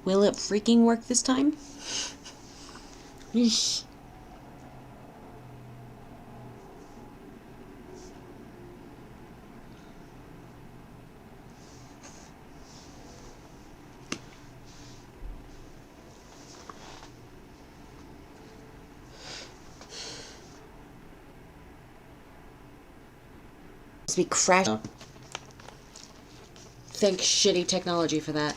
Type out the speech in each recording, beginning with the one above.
Will it freaking work this time? Eesh. Be crash. Thank shitty technology for that.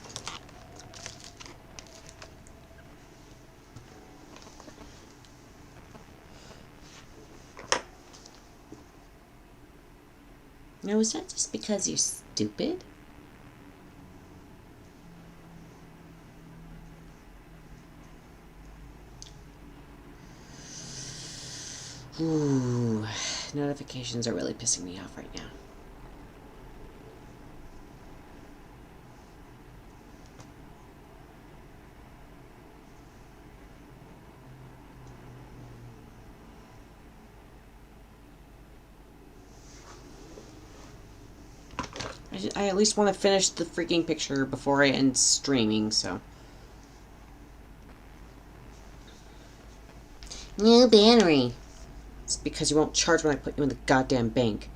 Now, is that just because you're stupid? Ooh, notifications are really pissing me off right now. I at least want to finish the freaking picture before I end streaming, so. No battery. It's because you won't charge when I put you in the goddamn bank.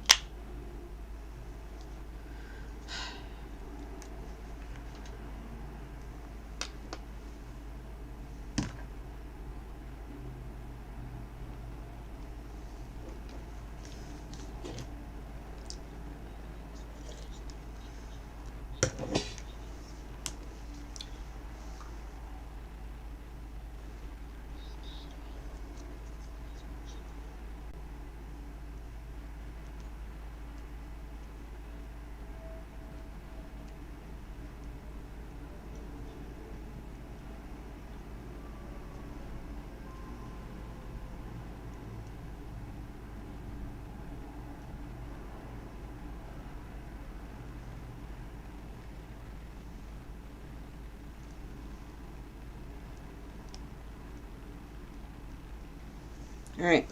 Alright.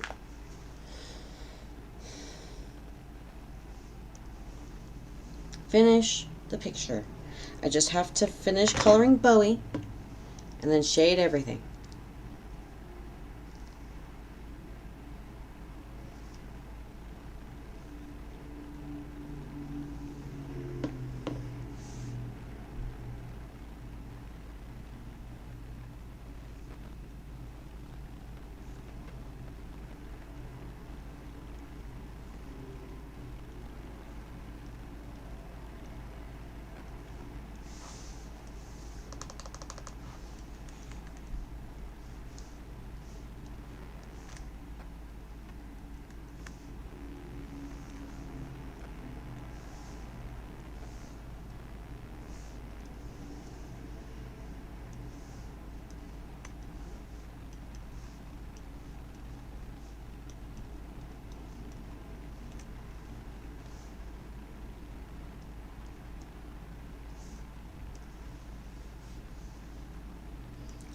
Finish the picture. I just have to finish coloring Bowie and then shade everything.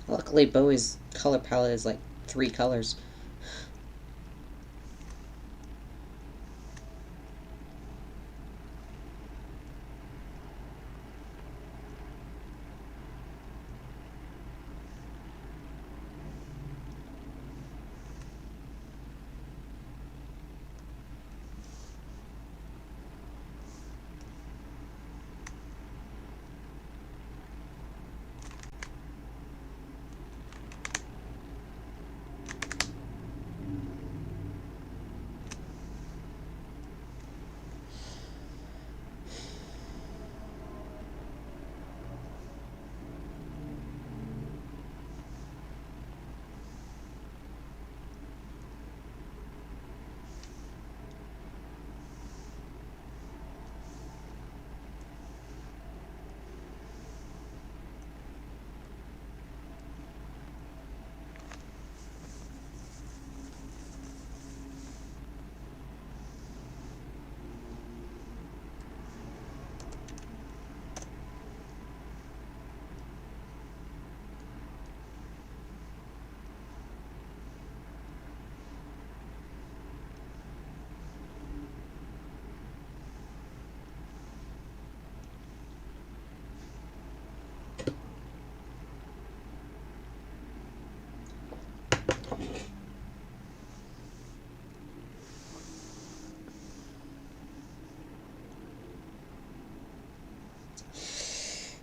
Luckily, Bowie's color palette is like 3 colors.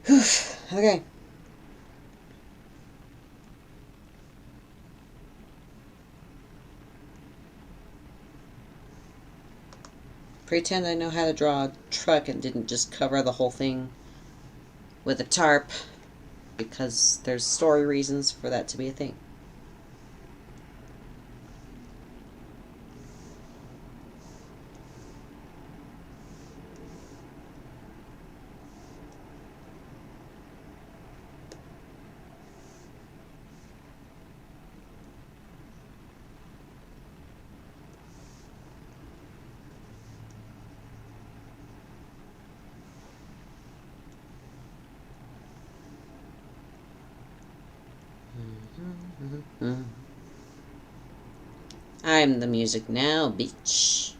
Whew. Okay. Pretend I know how to draw a truck and didn't just cover the whole thing with a tarp, because there's story reasons for that to be a thing. I'm the music now, bitch.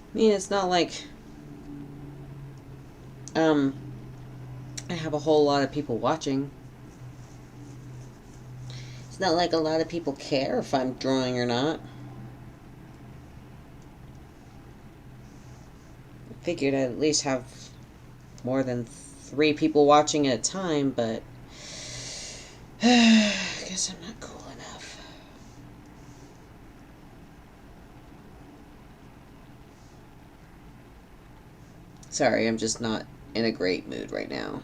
I mean, it's not like I have a whole lot of people watching. It's not like a lot of people care if I'm drawing or not. I figured I'd at least have more than 3 people watching at a time, but I guess I'm not cool enough. Sorry, I'm just not in a great mood right now.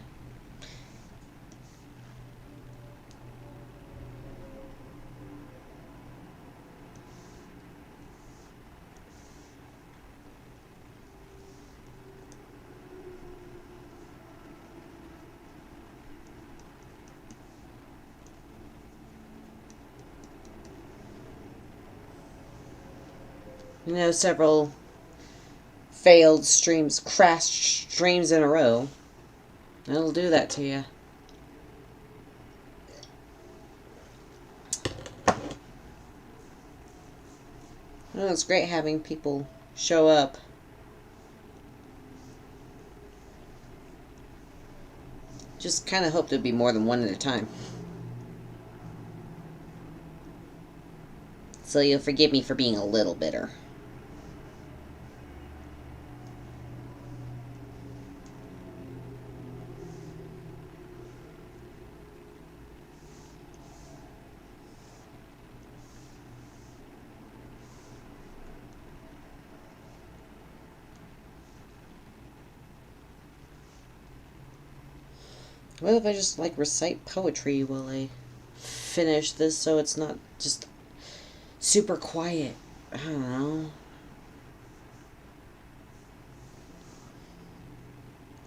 You know, several failed streams, crashed streams in a row. It'll do that to you. Well, it's great having people show up. Just kind of hoped it'd be more than one at a time. So you'll forgive me for being a little bitter. What if I just, like, recite poetry while I finish this so it's not just super quiet? I don't know.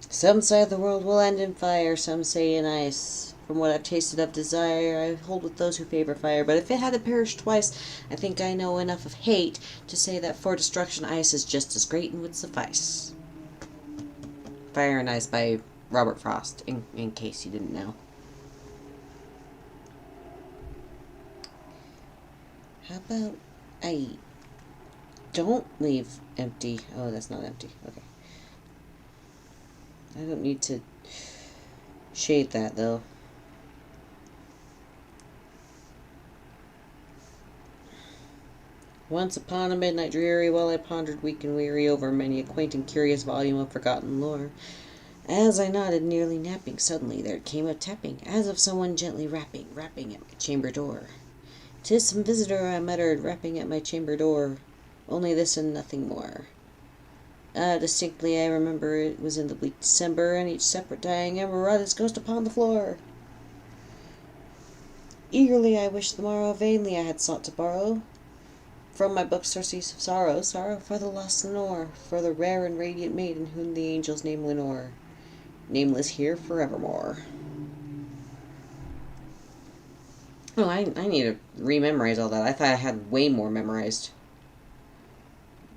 Some say the world will end in fire, some say in ice. From what I've tasted of desire, I hold with those who favor fire. But if it had to perish twice, I think I know enough of hate to say that for destruction ice is just as great and would suffice. Fire and Ice by Robert Frost, in case you didn't know. How about I don't leave empty? Oh, that's not empty. Okay. I don't need to shade that, though. Once upon a midnight dreary, while I pondered weak and weary over many a quaint and curious volume of forgotten lore, as I nodded, nearly napping, suddenly there came a tapping, as of someone gently rapping at my chamber door. "'Tis some visitor," I muttered, rapping at my chamber door. Only this and nothing more. Distinctly I remember it was in the bleak December, and each separate dying ember wrought its ghost upon the floor. Eagerly I wished the morrow, vainly I had sought to borrow from my book surcease of sorrow, sorrow for the lost Lenore, for the rare and radiant maiden whom the angels name Lenore, nameless here forevermore. Oh, I need to rememorize all that. I thought I had way more memorized.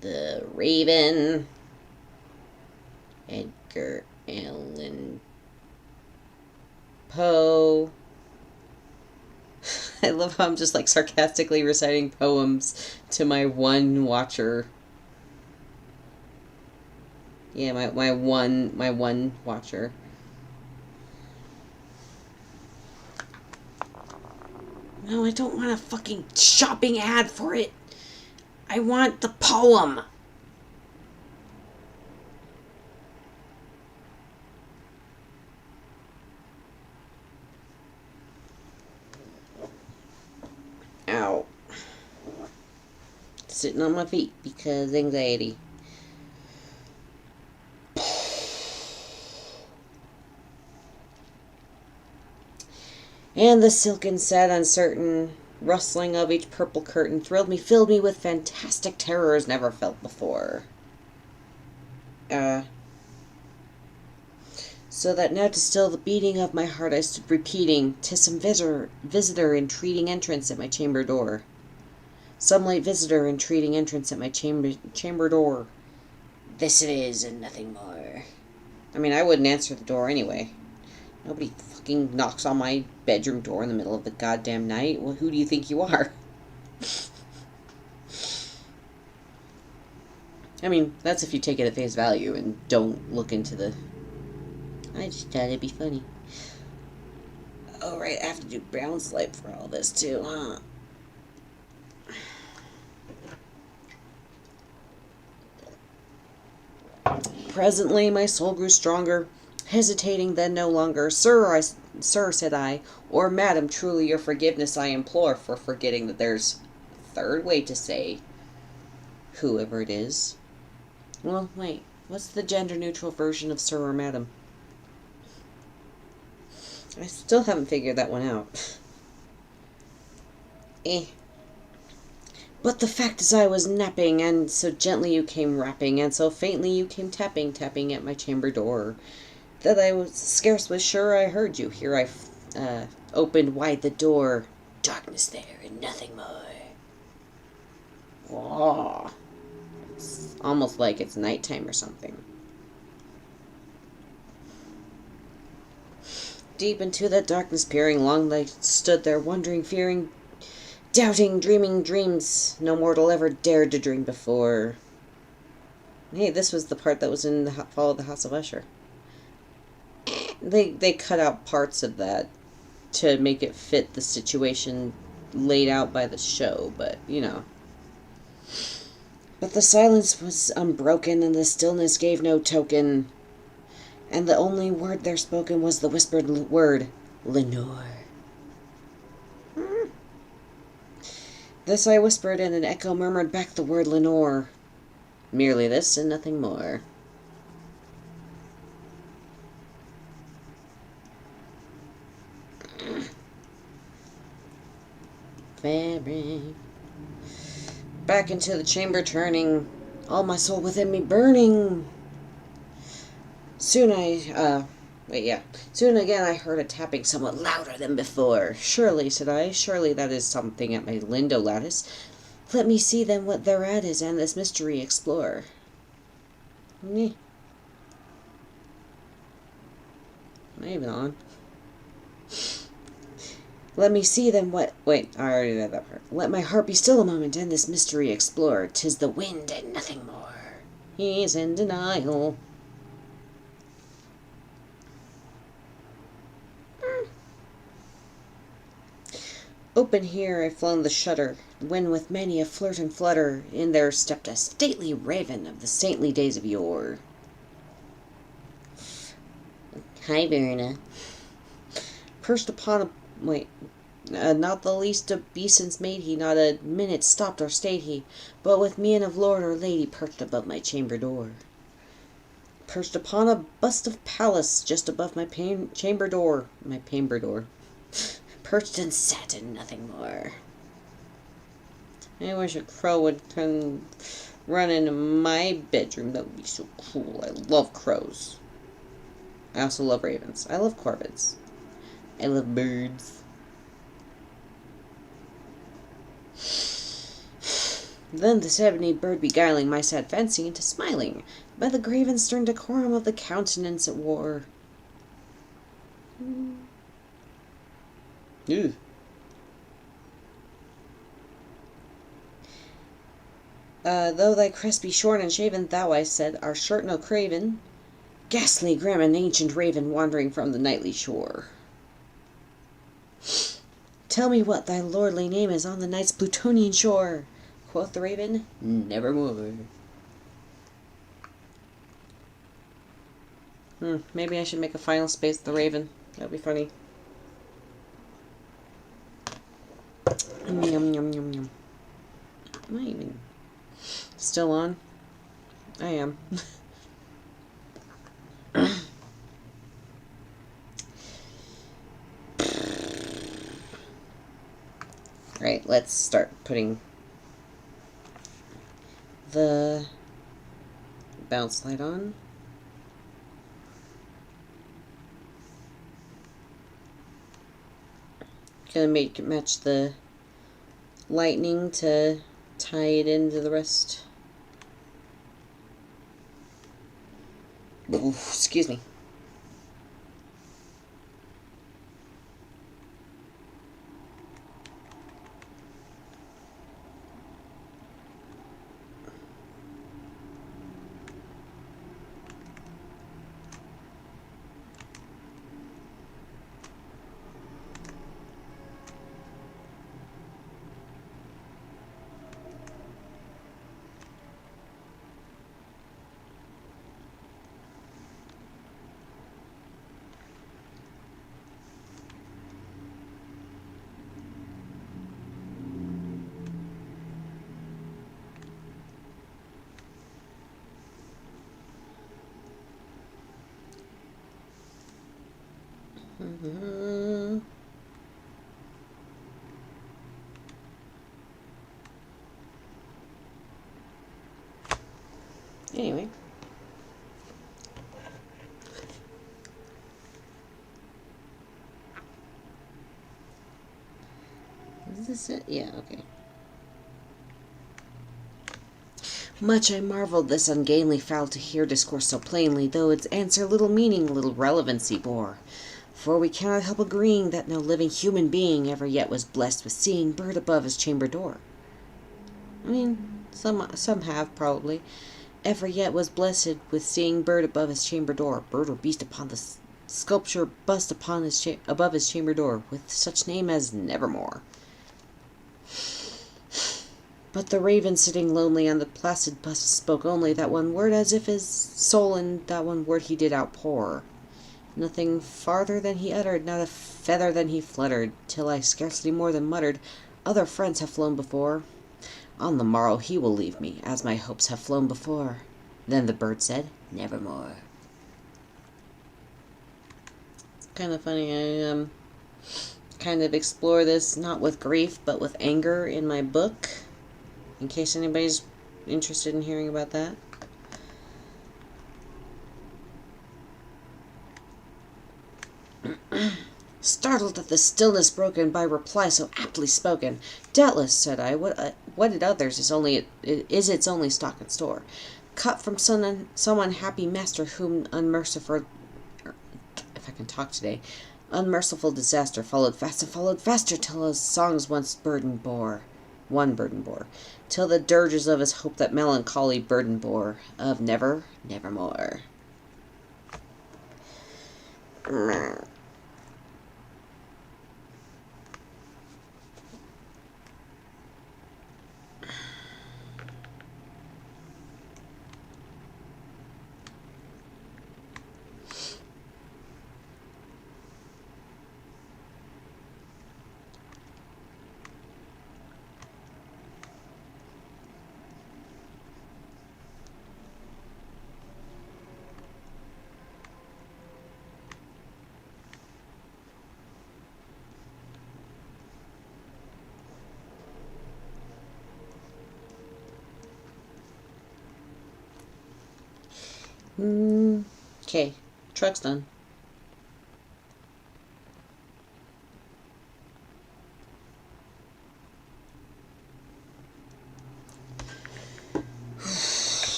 The Raven, Edgar Allan Poe. I love how I'm just like sarcastically reciting poems to my one watcher. Yeah, my one watcher. No, I don't want a fucking shopping ad for it. I want the poem. Ow. Sitting on my feet because anxiety. And the silken, sad, uncertain rustling of each purple curtain thrilled me, filled me with fantastic terrors never felt before. So that now to still the beating of my heart I stood repeating, 'tis some visitor entreating entrance at my chamber door. Some late visitor entreating entrance at my chamber door. This it is and nothing more. I mean, I wouldn't answer the door anyway. Nobody fucking knocks on my bedroom door in the middle of the goddamn night. Well, who do you think you are? I mean, that's if you take it at face value and don't look into the... I just thought it'd be funny. Oh, right, I have to do brown slide for all this, too, huh? Presently, my soul grew stronger, hesitating then no longer. Sir, said I, or madam, truly your forgiveness I implore for forgetting that there's a third way to say whoever it is. Well, wait, what's the gender-neutral version of sir or madam? I still haven't figured that one out. But the fact is I was napping, and so gently you came rapping, and so faintly you came tapping at my chamber door, that I was sure I heard you. Here I opened wide the door. Darkness there, and nothing more. Oh, it's almost like it's nighttime or something. Deep into that darkness peering, long I stood there, wondering, fearing, doubting, dreaming dreams no mortal ever dared to dream before. Hey, this was the part that was in the Fall of the House of Usher. They cut out parts of that to make it fit the situation laid out by the show, but, you know. But the silence was unbroken, and the stillness gave no token, and the only word there spoken was the whispered word, Lenore. This I whispered, and an echo murmured back the word Lenore. Merely this and nothing more. Fabric. Back into the chamber turning, all my soul within me burning. Soon again I heard a tapping somewhat louder than before. Surely, said I, surely that is something at my window lattice. Let me see then what thereat is, and this mystery explore. Not even on. Let me see then what... Wait, I already read that part. Let my heart be still a moment, and this mystery explore. 'Tis the wind and nothing more. He's in denial. Open here I flung the shutter, when with many a flirt and flutter, in there stepped a stately raven of the saintly days of yore. Hi, Verna. Perched upon a... Wait. Not the least obeisance made he, not a minute stopped or stayed he, but with mien of lord or lady perched above my chamber door. Perched upon a bust of Pallas just above my chamber door. Perched and sat and nothing more. I wish a crow would come run into my bedroom. That would be so cool. I love crows. I also love ravens. I love corvids. I love birds. Then this ebony bird beguiling my sad fancy into smiling, by the grave and stern decorum of the countenance it wore. Ew. Though thy crest be shorn and shaven, thou, I said, art short no craven. Ghastly, grim, and ancient raven, wandering from the nightly shore. Tell me what thy lordly name is on the night's Plutonian shore. Quoth the raven, nevermore. Maybe I should make a final space with the raven. That'd be funny. Yum, yum, yum, yum. Am I even still on? I am. Right, let's start putting the bounce light on. Gonna match the lightning to tie it into the rest. Ooh, excuse me. Anyway. Is this it? Yeah, okay. Much I marvelled this ungainly fowl to hear discourse so plainly, though its answer little meaning, little relevancy bore. For we cannot help agreeing that no living human being ever yet was blessed with seeing bird above his chamber door. I mean, some have, probably. Ever yet was blessed with seeing bird above his chamber door, bird or beast upon the sculpture bust upon his above his chamber door, with such name as Nevermore. But the raven sitting lonely on the placid bust spoke only that one word, as if his soul in that one word he did outpour. Nothing farther than he uttered, not a feather than he fluttered, till I scarcely more than muttered, other friends have flown before. On the morrow he will leave me, as my hopes have flown before. Then the bird said, Nevermore. It's kind of funny. I kind of explore this not with grief, but with anger in my book, in case anybody's interested in hearing about that. Startled at the stillness broken by reply so aptly spoken, doubtless, said I, what it others is its only stock and store, cut from some unhappy master whom unmerciful, if I can talk today, unmerciful disaster followed fast and followed faster, till his songs one burden bore, till the dirges of his hope that melancholy burden bore, of nevermore. Okay, truck's done.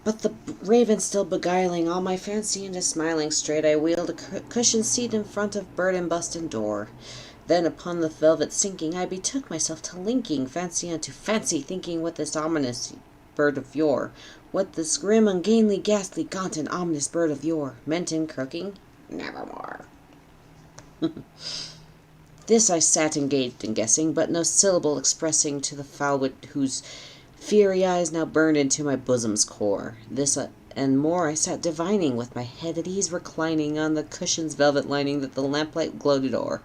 But the raven still beguiling all my fancy into smiling straight, I wheeled a cushioned seat in front of bird and bust and door. Then upon the velvet sinking, I betook myself to linking fancy unto fancy, thinking what this ominous bird of yore, what this grim, ungainly, ghastly, gaunt, and ominous bird of yore meant in croaking, nevermore. This I sat engaged in guessing, but no syllable expressing to the foul wit whose fiery eyes now burned into my bosom's core. This and more I sat divining, with my head at ease reclining on the cushion's velvet lining that the lamplight gloated o'er.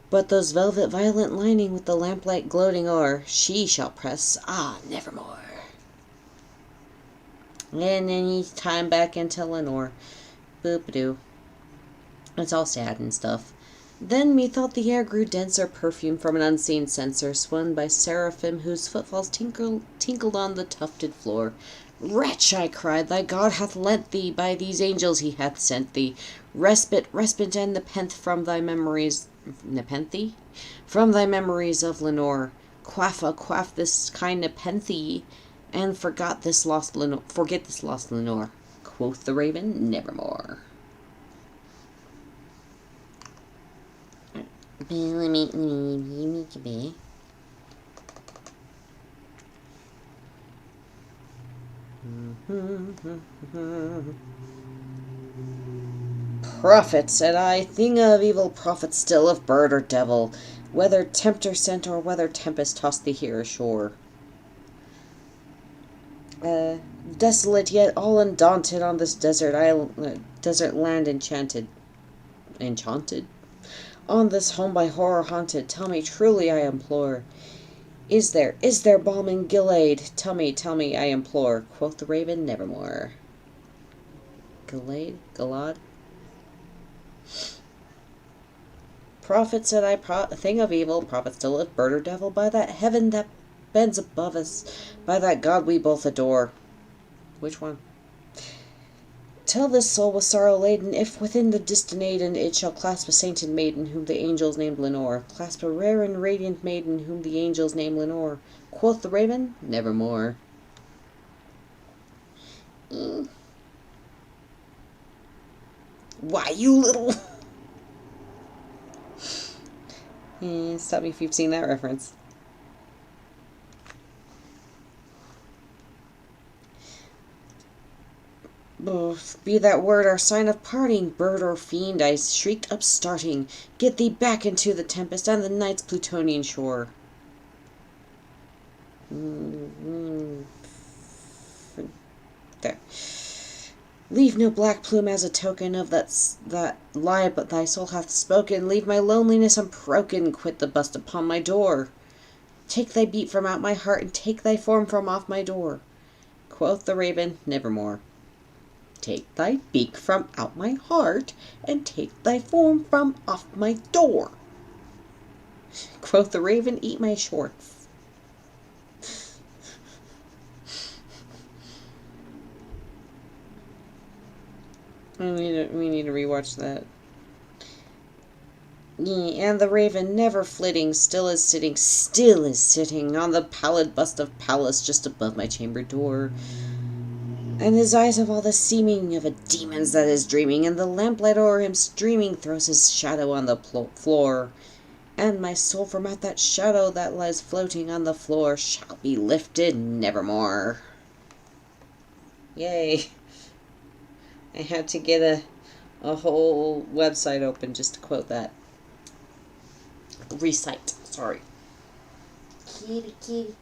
But those velvet violet lining with the lamplight gloating o'er, she shall press, nevermore. And then he's time back into Lenore. Boop-a-doo. It's all sad and stuff. Then methought the air grew denser, perfume from an unseen censer, swung by seraphim whose footfalls tinkled on the tufted floor. Wretch, I cried, thy God hath lent thee, by these angels he hath sent thee, respite, and nepenthe from thy memories, nepenthe? From thy memories of Lenore. Quaff this kind nepenthe, and forget this lost Lenore. Quoth the raven, nevermore. Prophet, said I, thing of evil, prophet still of bird or devil, whether tempter sent or whether tempest tossed thee here ashore. Desolate yet all undaunted on this desert land enchanted. On this home by horror haunted, tell me truly, I implore. Is there balm in Gilead? Tell me, I implore. Quoth the raven, nevermore. Gilad? Prophet, said I, thing of evil, prophet still of bird or devil, by that heaven that bends above us, by that God we both adore. Which one? Tell this soul with sorrow laden, if within the distant Aidenn it shall clasp a sainted maiden, whom the angels named Lenore. Clasp a rare and radiant maiden, whom the angels named Lenore. Quoth the raven, nevermore. Why, you little... Stop me if you've seen that reference. Be that word our sign of parting, bird or fiend, I shrieked upstarting. Get thee back into the tempest and the night's Plutonian shore. There. Leave no black plume as a token of that lie but thy soul hath spoken. Leave my loneliness unbroken. Quit the bust upon my door. Take thy beat from out my heart, and take thy form from off my door. Quoth the raven, nevermore. Take thy beak from out my heart, and take thy form from off my door. Quoth the raven, eat my shorts. We need to rewatch that. And the raven, never flitting, still is sitting on the pallid bust of Pallas just above my chamber door. And his eyes have all the seeming of a demon's that is dreaming, and the lamplight o'er him streaming throws his shadow on the floor. And my soul from out that shadow that lies floating on the floor shall be lifted nevermore. Yay. I had to get a whole website open just to quote that. Recite, sorry. Kitty.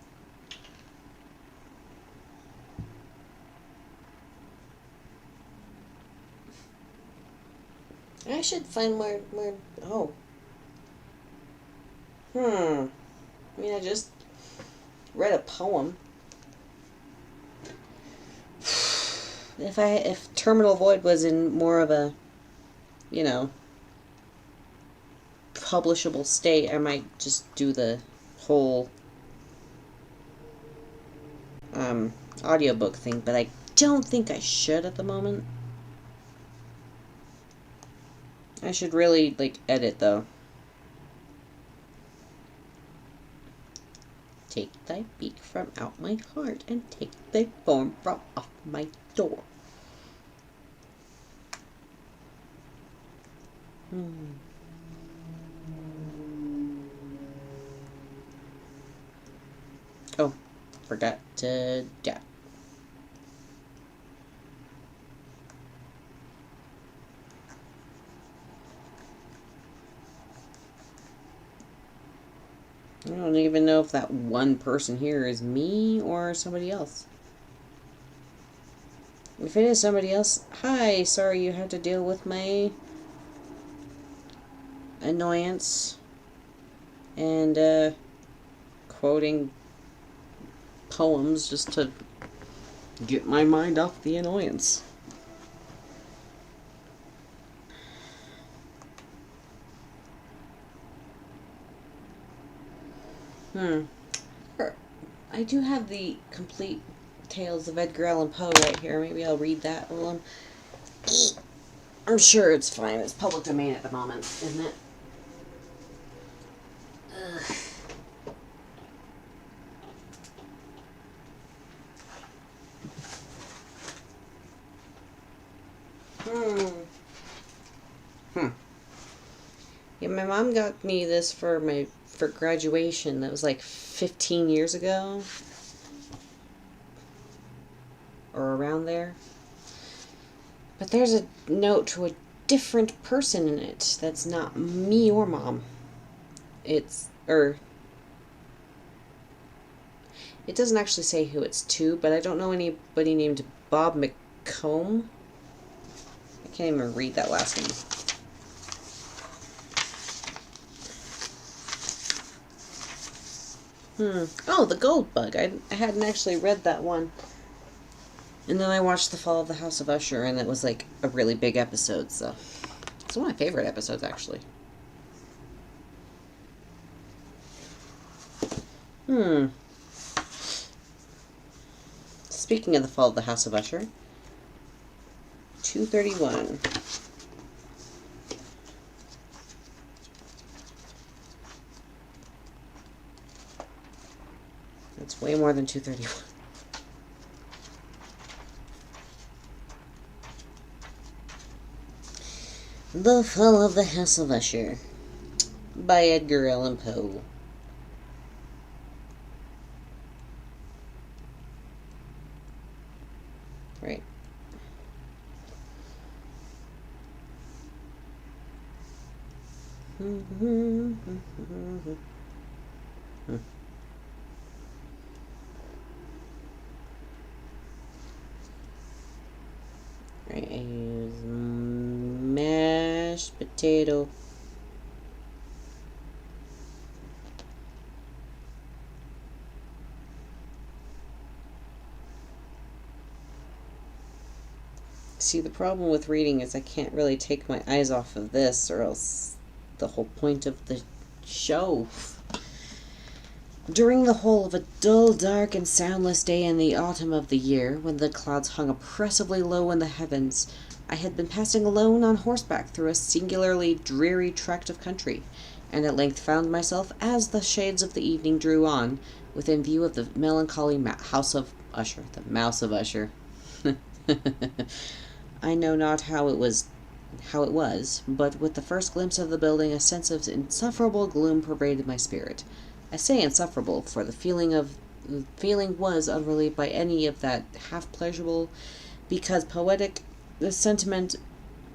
I should find more, oh. I mean, I just read a poem. If Terminal Void was in more of a, publishable state, I might just do the whole audiobook thing, but I don't think I should at the moment. I should really, edit, though. Take thy beak from out my heart, and take thy form from off my door. Oh, forgot to... yeah. I don't even know if that one person here is me or somebody else. If it is somebody else, hi, sorry you had to deal with my annoyance and quoting poems just to get my mind off the annoyance. I do have the complete Tales of Edgar Allan Poe right here. Maybe I'll read that while I'm sure it's fine. It's public domain at the moment, isn't it? Yeah, my mom got me this for graduation. That was like 15 years ago. Or around there. But there's a note to a different person in it that's not me or Mom. It doesn't actually say who it's to, but I don't know anybody named Bob McComb. I can't even read that last name. Oh, The Gold Bug. I hadn't actually read that one. And then I watched The Fall of the House of Usher, and it was like a really big episode, so it's one of my favorite episodes, actually. Speaking of The Fall of the House of Usher, 231. That's way more than 231. The Fall of the House of Usher by Edgar Allan Poe. Right. Right, I use mashed potato. See, the problem with reading is I can't really take my eyes off of this, or else the whole point of the show. During the whole of a dull, dark, and soundless day in the autumn of the year, when the clouds hung oppressively low in the heavens, I had been passing alone on horseback through a singularly dreary tract of country, and at length found myself, as the shades of the evening drew on, within view of the melancholy house of Usher, the Mouse of Usher. I know not how it was, but with the first glimpse of the building, a sense of insufferable gloom pervaded my spirit. I say insufferable, for the feeling was unrelieved by any of that half pleasurable, because poetic sentiment.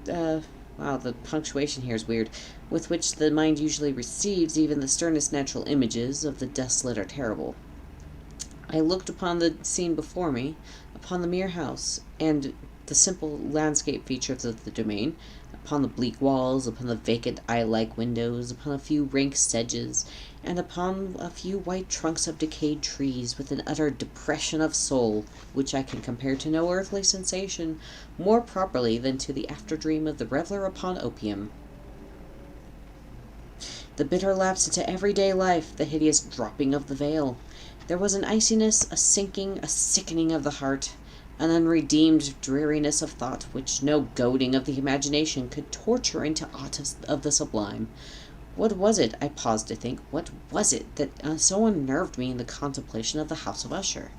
Wow, the punctuation here is weird. With which the mind usually receives even the sternest natural images of the desolate or terrible. I looked upon the scene before me, upon the mere house, and the simple landscape features of the domain, upon the bleak walls, upon the vacant eye-like windows, upon a few rank sedges, and upon a few white trunks of decayed trees, with an utter depression of soul, which I can compare to no earthly sensation more properly than to the after-dream of the reveller upon opium. The bitter lapse into everyday life, the hideous dropping of the veil. There was an iciness, a sinking, a sickening of the heart, an unredeemed dreariness of thought, which no goading of the imagination could torture into aught of the sublime. What was it, I paused to think, what was it that so unnerved me in the contemplation of the House of Usher?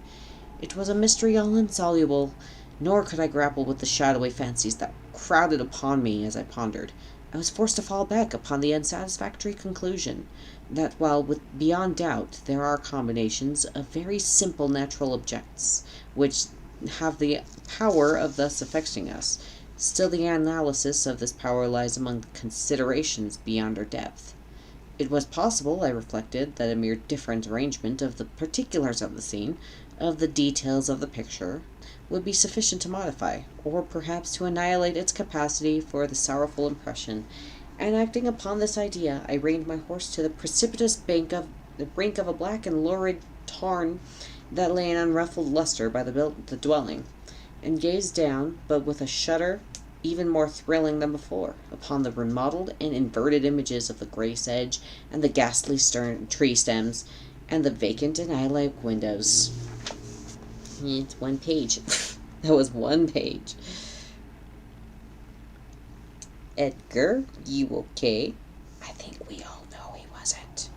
It was a mystery all insoluble, nor could I grapple with the shadowy fancies that crowded upon me as I pondered. I was forced to fall back upon the unsatisfactory conclusion that while with beyond doubt there are combinations of very simple natural objects which have the power of thus affecting us, still the analysis of this power lies among considerations beyond our depth. It was possible, I reflected, that a mere different arrangement of the particulars of the scene, of the details of the picture, would be sufficient to modify, or perhaps to annihilate its capacity for the sorrowful impression, and acting upon this idea, I reined my horse to the precipitous brink of a black and lurid tarn that lay in unruffled luster by the dwelling, and gazed down, but with a shudder even more thrilling than before, upon the remodeled and inverted images of the grey sedge, and the ghastly tree stems, and the vacant and eye-like windows. It's one page. That was one page. Edgar, you okay? I think we all know he wasn't.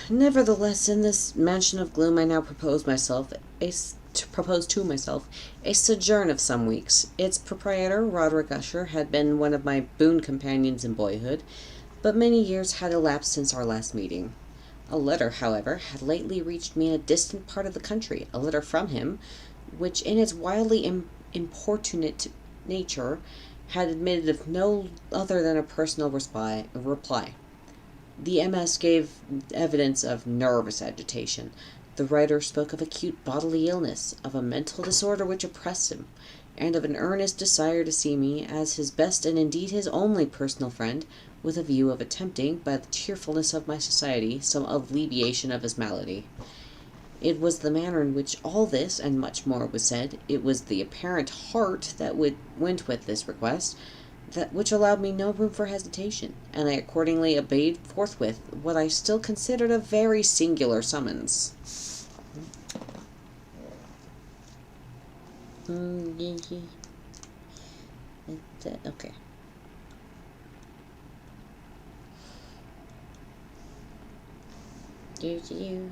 Nevertheless, in this mansion of gloom, I now propose to myself a sojourn of some weeks. Its proprietor, Roderick Usher, had been one of my boon companions in boyhood, but many years had elapsed since our last meeting. A letter, however, had lately reached me in a distant part of the country, a letter from him, which in its wildly importunate nature had admitted of no other than a personal reply. The MS gave evidence of nervous agitation. The writer spoke of acute bodily illness, of a mental disorder which oppressed him, and of an earnest desire to see me as his best and indeed his only personal friend, with a view of attempting, by the cheerfulness of my society, some alleviation of his malady. It was the manner in which all this, and much more, was said, it was the apparent heart that went with this request, that which allowed me no room for hesitation, and I accordingly obeyed forthwith what I still considered a very singular summons. Okay. You.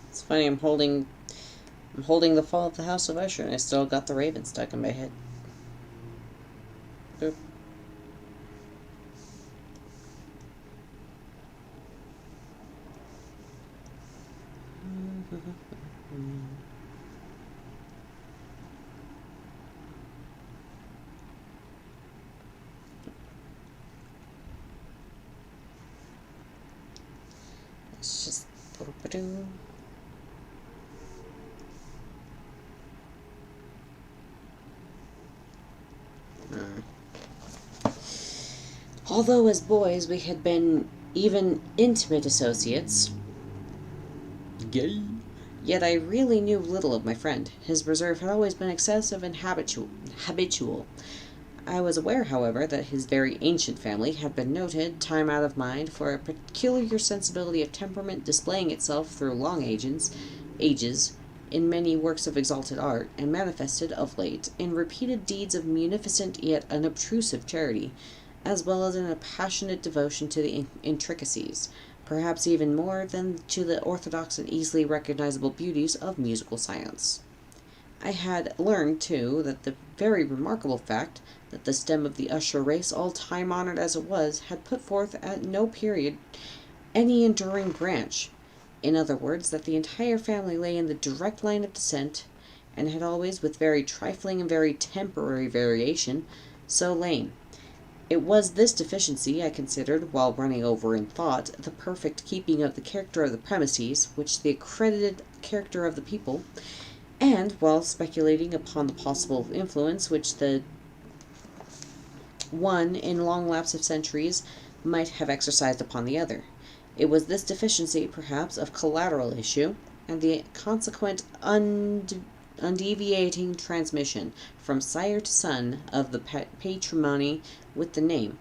It's funny, I'm holding the Fall of the House of Usher, and I still got the Raven stuck in my head. Oop. It's just Although as boys we had been even intimate associates, yet I really knew little of my friend. His reserve had always been excessive and habitual. I was aware, however, that his very ancient family had been noted, time out of mind, for a peculiar sensibility of temperament displaying itself through long ages, in many works of exalted art, and manifested, of late, in repeated deeds of munificent yet unobtrusive charity, as well as in a passionate devotion to the intricacies, perhaps even more than to the orthodox and easily recognizable beauties of musical science. I had learned, too, that the very remarkable fact that the stem of the Usher race, all time-honored as it was, had put forth at no period any enduring branch. In other words, that the entire family lay in the direct line of descent, and had always, with very trifling and very temporary variation, so lain. It was this deficiency, I considered, while running over in thought the perfect keeping of the character of the premises, which the accredited character of the people, and while speculating upon the possible influence which the one, in long lapse of centuries, might have exercised upon the other. It was this deficiency, perhaps, of collateral issue, and the consequent undeviating transmission from sire to son of the patrimony with the name,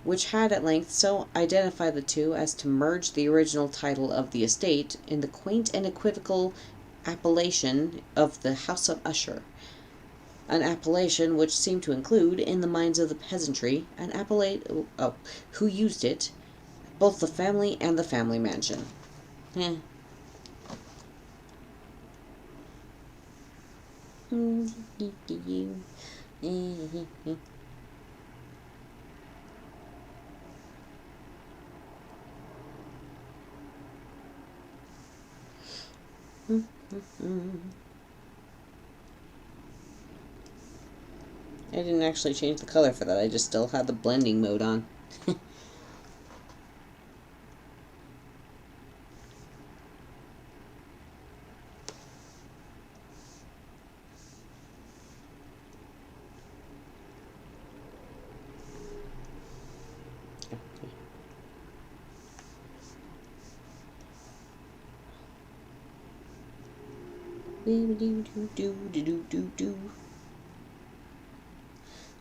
which had at length so identified the two as to merge the original title of the estate in the quaint and equivocal appellation of the House of Usher, an appellation which seemed to include, in the minds of the peasantry, who used it, both the family and the family mansion. Eh. I didn't actually change the color for that. I just still had the blending mode on.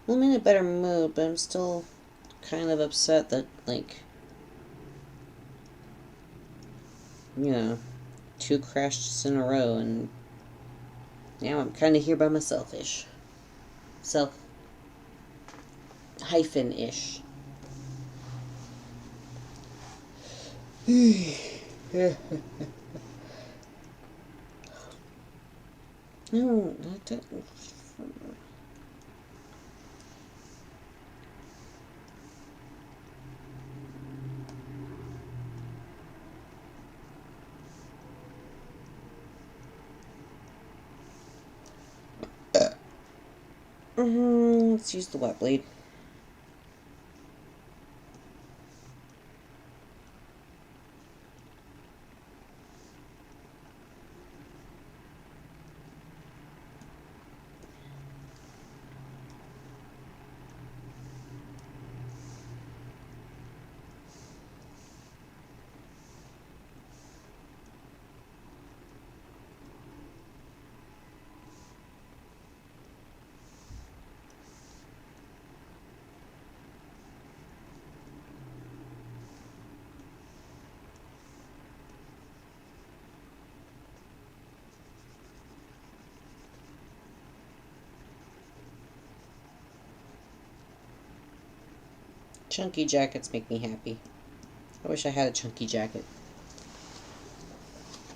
I'm in a better mood, but I'm still kind of upset that, like, you know, 2 crashes in a row, and now I'm kind of here by myself-ish. Self-ish. No, not that. Let's use the wet blade. Chunky jackets make me happy. I wish I had a chunky jacket.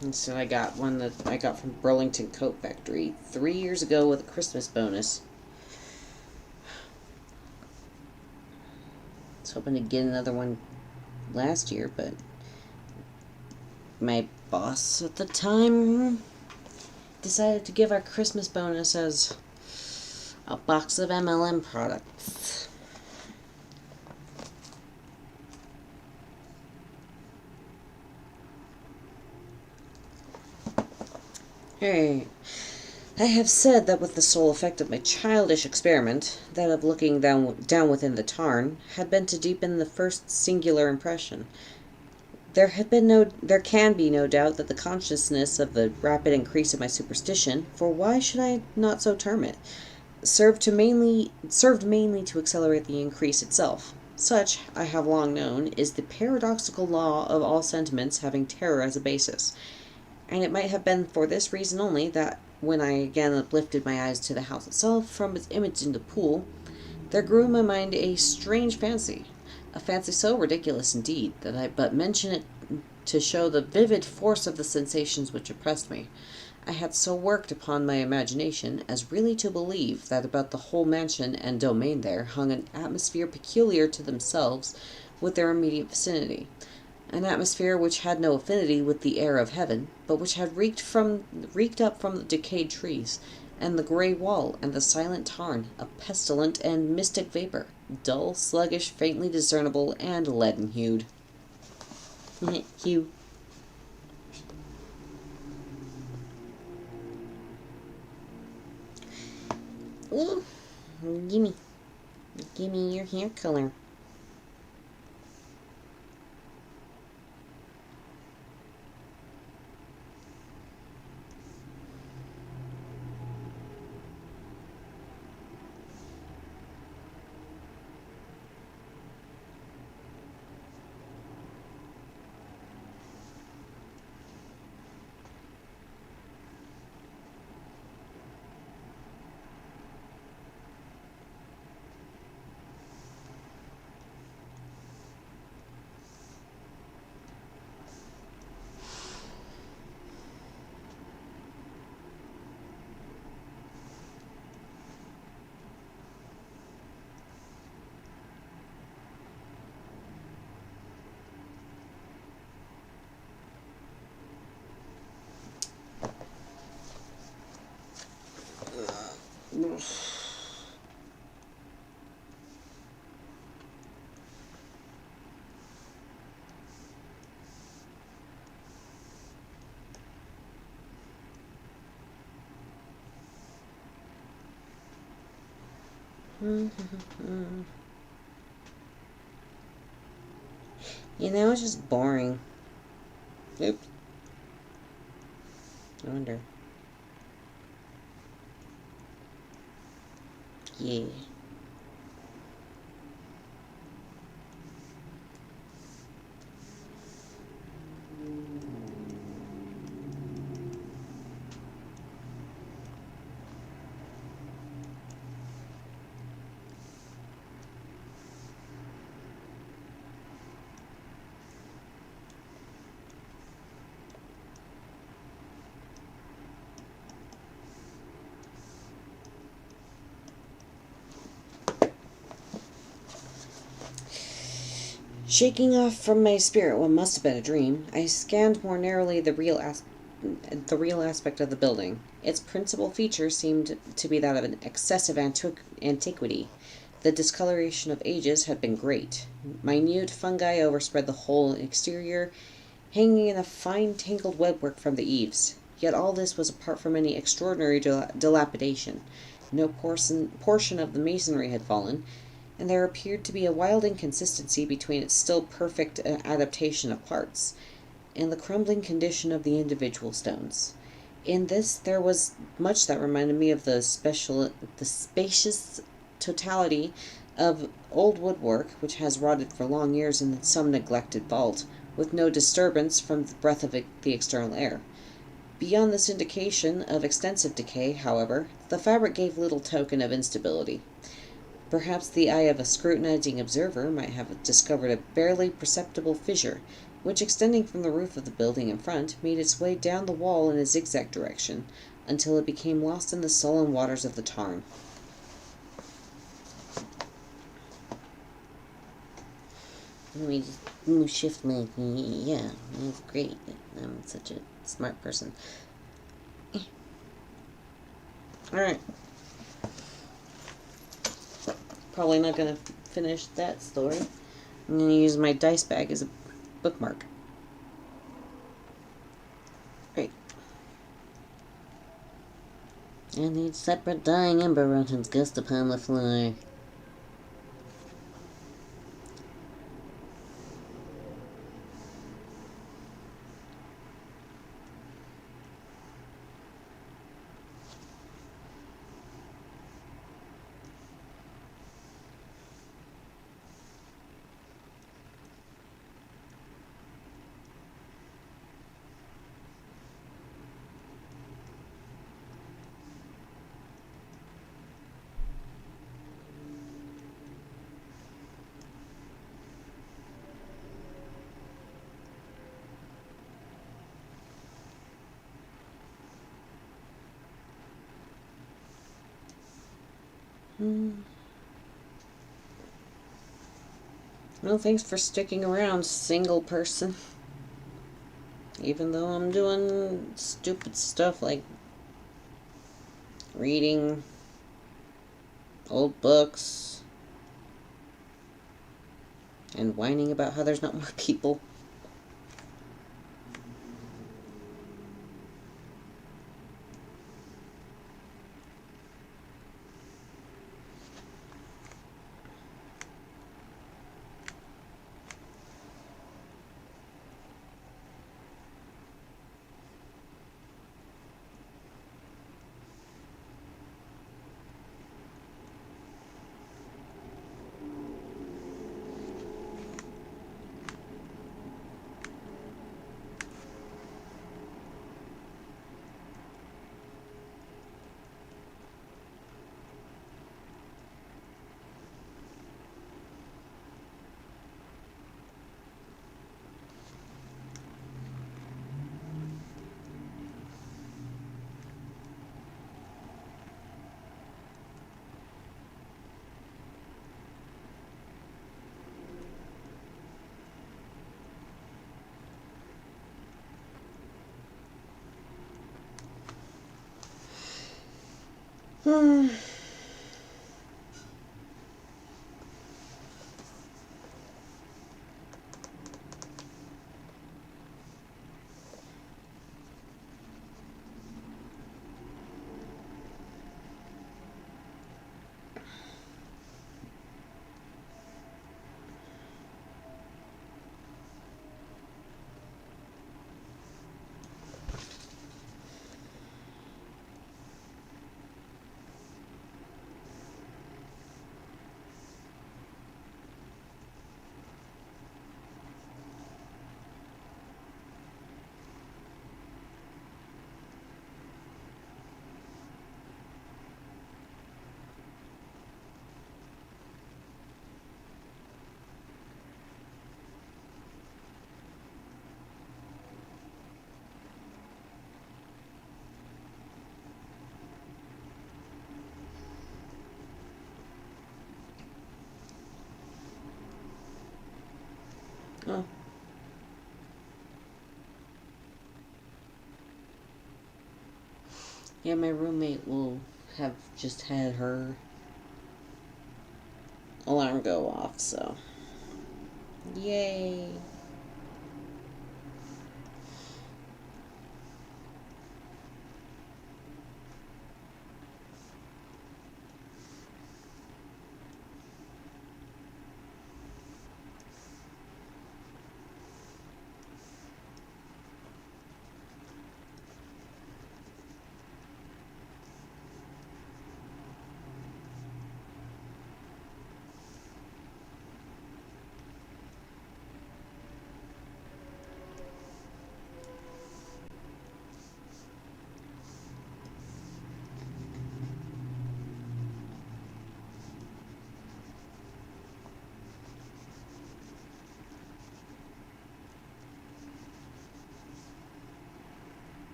Instead, I got one that I got from Burlington Coat Factory 3 years ago with a Christmas bonus. I was hoping to get another one last year, but my boss at the time decided to give our Christmas bonus as a box of MLM products. Hey, I have said that with the sole effect of my childish experiment, that of looking down within the tarn, had been to deepen the first singular impression. There can be no doubt that the consciousness of the rapid increase of my superstition, for why should I not so term it, served mainly to accelerate the increase itself. Such, I have long known, is the paradoxical law of all sentiments having terror as a basis. And it might have been for this reason only that, when I again uplifted my eyes to the house itself from its image in the pool, there grew in my mind a strange fancy, a fancy so ridiculous indeed that I but mention it to show the vivid force of the sensations which oppressed me. I had so worked upon my imagination as really to believe that about the whole mansion and domain there hung an atmosphere peculiar to themselves with their immediate vicinity. An atmosphere which had no affinity with the air of heaven, but which had reeked up from the decayed trees, and the grey wall, and the silent tarn, a pestilent and mystic vapour, dull, sluggish, faintly discernible, and leaden-hued. Hugh. Ooh, gimme your hair color. You know, it's just boring. Oops. I wonder. Yeah. Shaking off from my spirit what must have been a dream, I scanned more narrowly the real aspect of the building. Its principal feature seemed to be that of an excessive antiquity. The discoloration of ages had been great. Minute fungi overspread the whole exterior, hanging in a fine tangled webwork from the eaves. Yet all this was apart from any extraordinary dilapidation. No portion of the masonry had fallen, and there appeared to be a wild inconsistency between its still perfect adaptation of parts and the crumbling condition of the individual stones. In this there was much that reminded me of the spacious totality of old woodwork which has rotted for long years in some neglected vault, with no disturbance from the breath of the external air. Beyond this indication of extensive decay, however, the fabric gave little token of instability. Perhaps the eye of a scrutinizing observer might have discovered a barely perceptible fissure, which, extending from the roof of the building in front, made its way down the wall in a zigzag direction, until it became lost in the sullen waters of the tarn. Let me just shift my... Yeah, that's great. I'm such a smart person. Alright. Probably not going to finish that story. I'm going to use my dice bag as a bookmark. Great. And these separate dying ember rodents gust upon the floor. Well, thanks for sticking around, single person. Even though I'm doing stupid stuff like reading old books and whining about how there's not more people. Oh. Yeah, my roommate will have just had her alarm go off, so. Yay.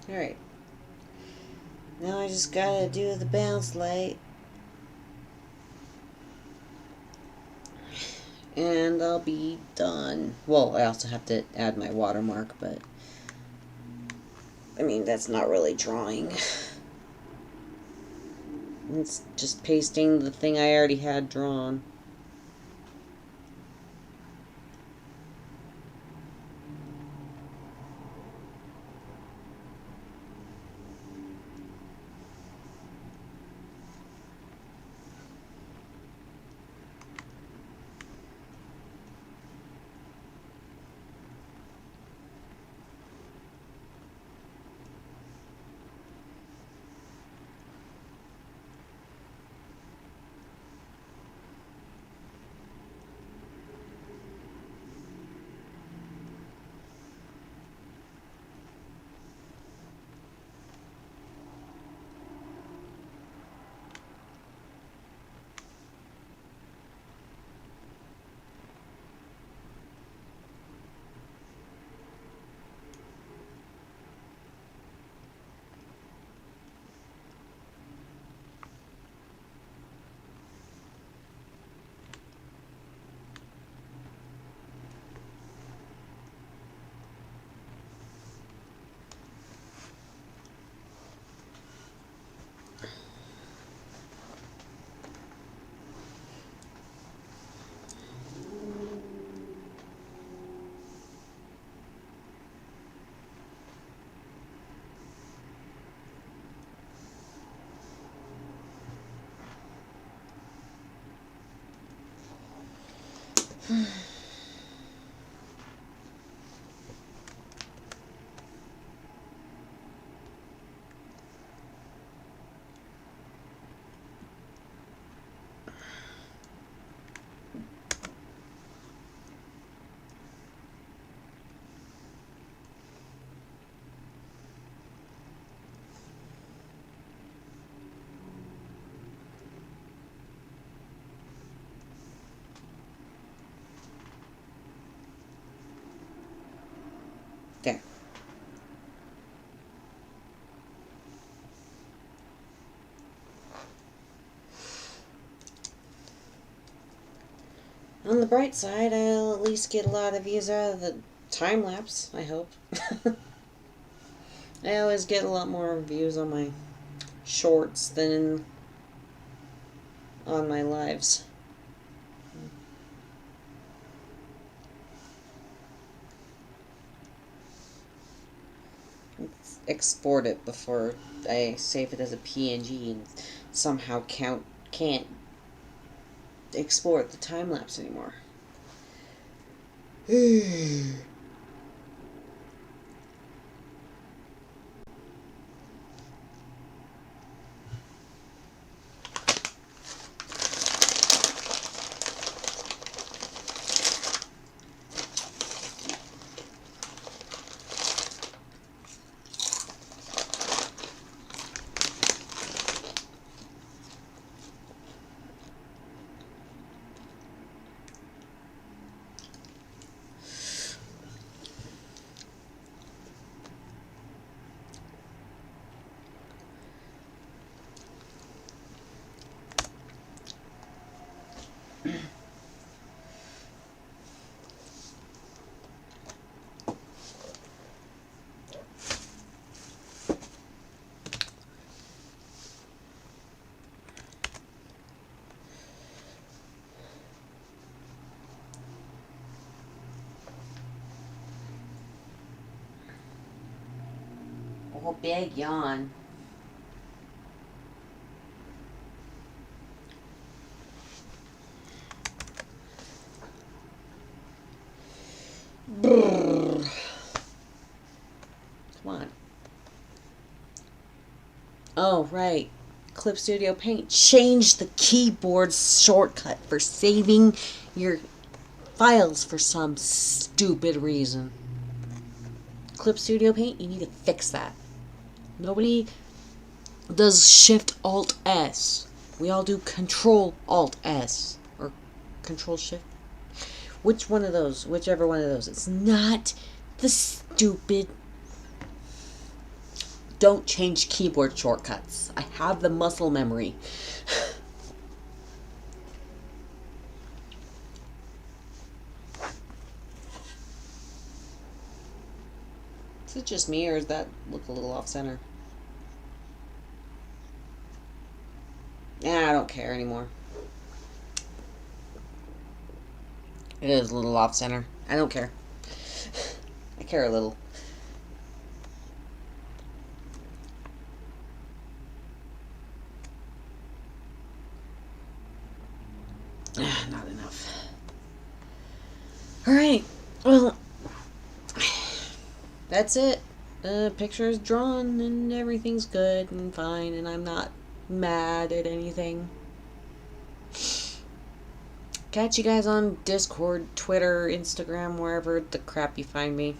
Alright. Now I just gotta do the bounce light. And I'll be done. Well, I also have to add my watermark, but I mean, that's not really drawing. It's just pasting the thing I already had drawn. There. On the bright side, I'll at least get a lot of views out of the time lapse, I hope. I always get a lot more views on my shorts than on my lives. Let's export it before I save it as a PNG and somehow can't export the time lapse anymore. Oh, big yawn. Brrr. Come on. Oh, right. Clip Studio Paint. Change the keyboard shortcut for saving your files for some stupid reason. Clip Studio Paint, you need to fix that. Nobody does Shift Alt S. We all do Control Alt S or Control Shift. Which one of those? Whichever one of those. It's not the stupid. Don't change keyboard shortcuts. I have the muscle memory. Is it just me, or does that look a little off center? I don't care anymore. It is a little off center. I don't care. I care a little. Not enough. Alright. Well, that's it. Picture is drawn and everything's good and fine, and I'm not mad at anything. Catch you guys on Discord, Twitter, Instagram, wherever the crap you find me.